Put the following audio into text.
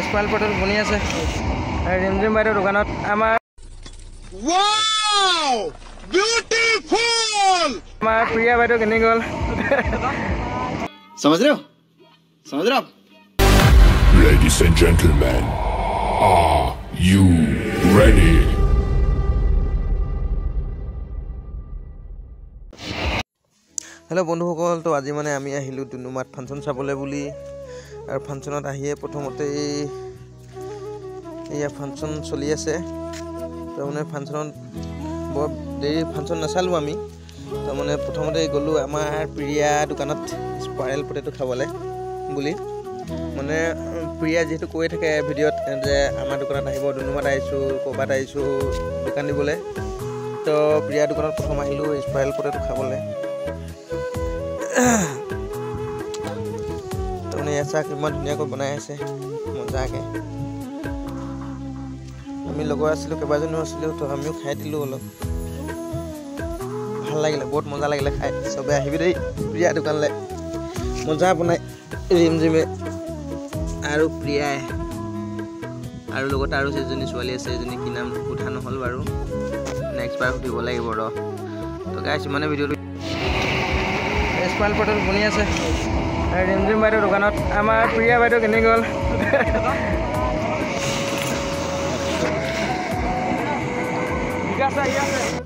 স্পাইল পটল বনি আছে ৰিমঝিম বাইদেউৰ দোকানত আমাৰ Wow! Beautiful! আমাৰ প্ৰিয়া বাইদেউ কেনে গ'ল समझ रहे हो Ladies and gentlemen, are you ready? Hello' বন্ধুসকল, তো আজি মানে আমি আহিলোঁ ডুমডুমাত ফাংচন চাবলৈ বুলি। আৰু ফাংচনত আহিয়ে প্ৰথমতে এয়া ফাংচন চলি আছে। তো মানে ফাংচনত বৰ দেৰি ফাংচন নাচালোঁ আমি। তো মানে প্ৰথমতে গ'লোঁ আমাৰ প্ৰিয়া দোকানত স্পাইৰেল পটেটো খাবলৈ বুলি। মানে প্ৰিয়া যিহেতু কৈ থাকে ভিডিঅ'ত যে আমাৰ দোকানত আহিব, ডুমডুমাত আহিছোঁ, ক'ৰবাত আহিছোঁ দোকান দিবলৈ। তো প্ৰিয়া দোকানত প্ৰথম আহিলোঁ স্পাইৰেল পটেটো খাবলৈ। তাৰমানে এয়া চাহ কিমান ধুনীয়াকৈ বনাই আছে মজাকৈ। আমি লগৰ আছিলোঁ, কেইবাজনো আছিলোঁ, তো আমিও খাই দিলোঁ অলপ। ভাল লাগিলে, বহুত মজা লাগিলে খাই। চবে আহিবি দেই প্ৰিয়া দোকানলৈ, মজা বনাই ৰিমঝিমে আৰু প্ৰিয়াই। আৰু লগতে আৰু এজনী ছোৱালী আছে, এজনী কি নাম সোধা নহ'ল বাৰু, নেক্সট বাৰ সুধিব লাগিব ৰ। তো গাইছ মানে ভিডিঅ'টো স্পাইল পটল বনি আছে ৰিমঝিম বাইদেউৰ দোকানত আমাৰ প্ৰিয়া বাইদেউ কেনে গ'ল ঠিক আছে।